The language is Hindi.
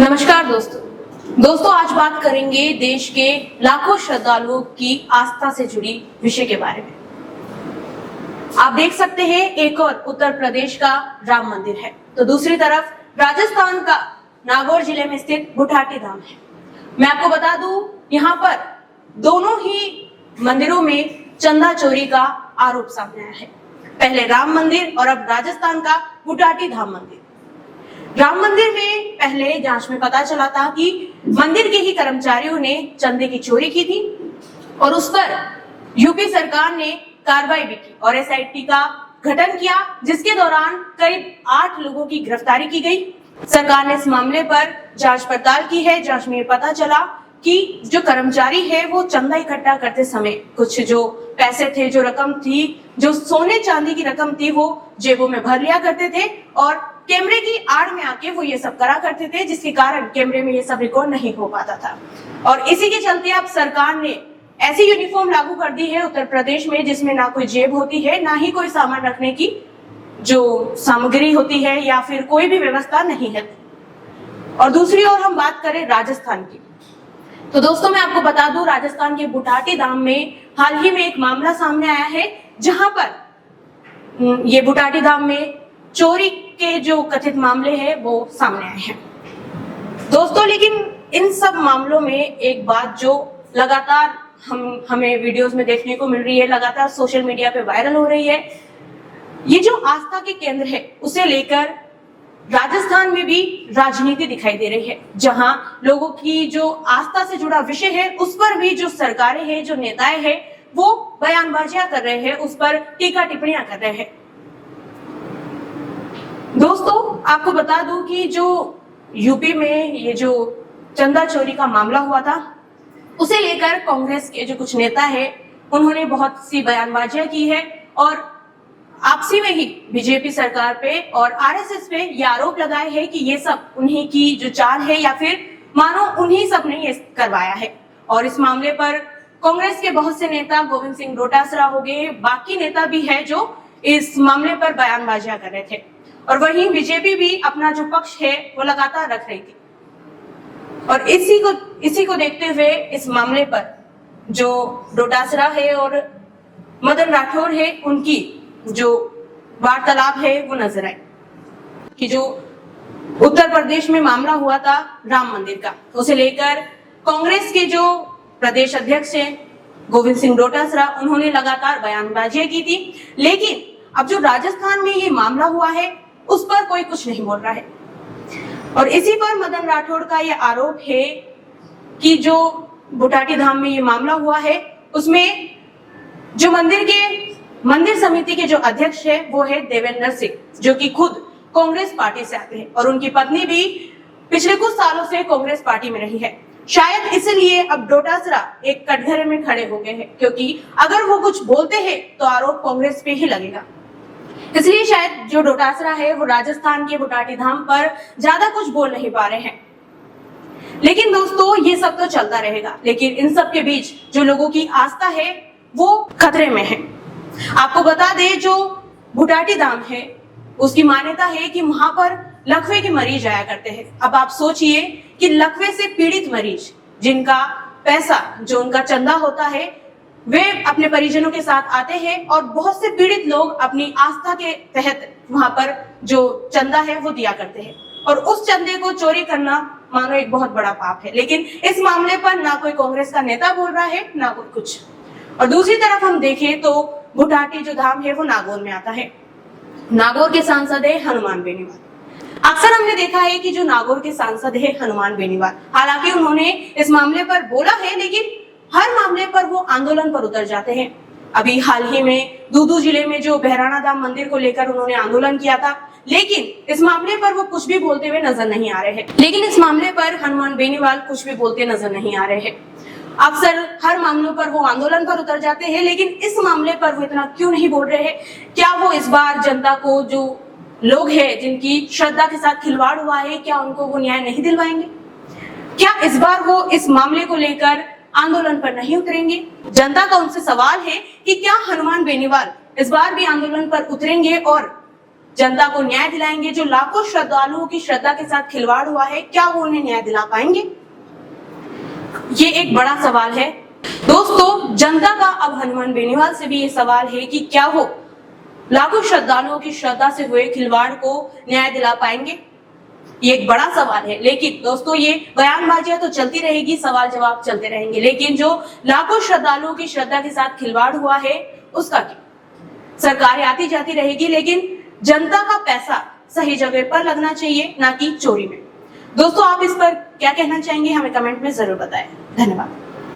नमस्कार दोस्तों आज बात करेंगे देश के लाखों श्रद्धालुओं की आस्था से जुड़ी विषय के बारे में। आप देख सकते हैं एक और उत्तर प्रदेश का राम मंदिर है तो दूसरी तरफ राजस्थान का नागौर जिले में स्थित बुटाटी धाम है। मैं आपको बता दूं यहाँ पर दोनों ही मंदिरों में चंदा चोरी का आरोप सामने आया है। पहले राम मंदिर और अब राजस्थान का बुटाटी धाम मंदिर। राम मंदिर में पहले जांच में पता चला था कि मंदिर के ही कर्मचारियों ने चंदे की चोरी की थी और उस पर यूपी सरकार ने कार्रवाई भी की और एसआईटी का गठन किया, जिसके दौरान करीब 8 लोगों की गिरफ्तारी की गई। सरकार ने इस मामले पर जांच पड़ताल की है। जांच में पता चला कि जो कर्मचारी है वो चंदा इकट्ठा करते समय कुछ जो पैसे थे, जो रकम थी, जो सोने चांदी की रकम थी, वो जेबों में भर लिया करते थे और कैमरे की आड़ में आके वो ये सब करा करते थे, जिसके कारण कैमरे में ये सब रिकॉर्ड नहीं हो पाता था। और इसी के चलते अब सरकार ने ऐसी यूनिफॉर्म लागू कर दी है उत्तर प्रदेश में जिसमें ना कोई जेब होती है, ना ही कोई सामान रखने की जो सामग्री होती है या फिर कोई भी व्यवस्था नहीं है। और दूसरी ओर हम बात करें राजस्थान की, तो दोस्तों मैं आपको बता दूं राजस्थान के बुटाटी धाम में हाल ही में एक मामला सामने आया है जहां पर ये बुटाटी धाम में चोरी के जो कथित मामले हैं वो सामने आए हैं दोस्तों। लेकिन इन सब मामलों में एक बात जो लगातार हमें वीडियोस में देखने को मिल रही है, लगातार सोशल मीडिया पे वायरल हो रही है, ये जो आस्था के केंद्र है उसे लेकर राजस्थान में भी राजनीति दिखाई दे रही है, जहां लोगों की जो आस्था से जुड़ा विषय है उस पर भी जो सरकारें हैं, जो नेताएं हैं, वो बयानबाजियां कर रहे हैं, उस पर टीका टिप्पणियां कर रहे हैं। दोस्तों आपको बता दूं कि जो यूपी में ये जो चंदा चोरी का मामला हुआ था उसे लेकर कांग्रेस के जो कुछ नेता है उन्होंने बहुत सी बयानबाजियां की है और आपसी में ही बीजेपी सरकार पे और आरएसएस पे ये आरोप लगाए हैं कि ये सब उन्हीं की जो चाल है या फिर मानो उन्हीं सब ने ये करवाया है। और इस मामले पर कांग्रेस के बहुत से नेता, गोविंद सिंह डोटासरा हो गए, बाकी नेता भी है जो इस मामले पर बयानबाजियां कर रहे थे और वहीं बीजेपी भी अपना जो पक्ष है वो लगातार रख रही थी। और इसी को देखते हुए इस मामले पर जो डोटासरा है और मदन राठौर है उनकी जो वार्तालाप है वो नजर आई कि जो उत्तर प्रदेश में मामला हुआ था राम मंदिर का, उसे लेकर कांग्रेस के जो प्रदेश अध्यक्ष हैं गोविंद सिंह डोटासरा, उन्होंने लगातार बयानबाजियां की थी। लेकिन अब जो राजस्थान में ये मामला हुआ है उस पर कोई कुछ नहीं बोल रहा है और इसी पर मदन राठौड़ का ये आरोप है कि जो बुटाटी धाम में ये मामला हुआ है उसमें जो मंदिर समिति के जो अध्यक्ष है वो है देवेंद्र सिंह, जो कि खुद कांग्रेस पार्टी से आते हैं और उनकी पत्नी भी पिछले कुछ सालों से कांग्रेस पार्टी में रही है। शायद इसलिए अब डोटासरा एक कटघरे में खड़े हो गए हैं, क्योंकि अगर वो कुछ बोलते हैं तो आरोप कांग्रेस पे ही लगेगा। इसलिए शायद जो डोटासरा है वो राजस्थान के बुटाटी धाम पर ज्यादा कुछ बोल नहीं पा रहे हैं। लेकिन दोस्तों ये सब तो चलता रहेगा, लेकिन इन सब के बीच जो लोगों की आस्था है वो खतरे में है। आपको बता दें जो बुटाटी धाम है उसकी मान्यता है कि वहां पर लकवे के मरीज आया करते हैं। अब आप सोचिए कि लकवे से पीड़ित मरीज जिनका पैसा, जो उनका चंदा होता है, वे अपने परिजनों के साथ आते हैं और बहुत से पीड़ित लोग अपनी आस्था के तहत वहां पर जो चंदा है वो दिया करते हैं और उस चंदे को चोरी करना मानो एक बहुत बड़ा पाप है। लेकिन इस मामले पर ना कोई कांग्रेस का नेता बोल रहा है ना कोई कुछ। और दूसरी तरफ हम देखें तो बुटाटी जो धाम है वो नागौर में आता है। नागौर के सांसद है हनुमान बेनीवाल। अक्सर हमने देखा है कि जो नागौर के सांसद है हनुमान बेनीवाल, हालांकि उन्होंने इस मामले पर बोला है लेकिन हर मामले पर वो आंदोलन पर उतर जाते हैं। अभी हाल ही में दूदू जिले में जो बहराना धाम मंदिर को लेकर उन्होंने आंदोलन किया था, लेकिन इस मामले पर वो कुछ भी बोलते हुए नजर नहीं आ रहे हैं। लेकिन इस मामले पर हनुमान बेनीवाल कुछ भी बोलते नजर नहीं आ रहे हैं। अक्सर हर मामलों पर वो आंदोलन पर उतर जाते हैं, लेकिन इस मामले पर वो इतना क्यों नहीं बोल रहे हैं? क्या वो इस बार जनता को, जो लोग हैं जिनकी श्रद्धा के साथ खिलवाड़ हुआ है, क्या उनको वो न्याय नहीं दिलवाएंगे? क्या इस बार वो इस मामले को लेकर आंदोलन पर नहीं उतरेंगे? जनता का उनसे सवाल है कि क्या हनुमान बेनीवाल इस बार भी आंदोलन पर उतरेंगे और जनता को न्याय दिलाएंगे? जो लाखों श्रद्धालुओं की श्रद्धा के साथ खिलवाड़ हुआ है, क्या वो उन्हें न्याय दिला पाएंगे? ये एक बड़ा सवाल है दोस्तों। जनता का अब हनुमान बेनीवाल से भी ये सवाल है कि क्या वो लाखों श्रद्धालुओं की श्रद्धा से हुए खिलवाड़ को न्याय दिला पाएंगे? ये एक बड़ा सवाल है। लेकिन दोस्तों ये बयानबाजियां तो चलती रहेगी, सवाल जवाब चलते रहेंगे, लेकिन जो लाखों श्रद्धालुओं की श्रद्धा के साथ खिलवाड़ हुआ है उसका क्या? सरकारें आती जाती रहेगी, लेकिन जनता का पैसा सही जगह पर लगना चाहिए, ना कि चोरी में। दोस्तों आप इस पर क्या कहना चाहेंगे? हमें कमेंट में जरूर बताएं। धन्यवाद।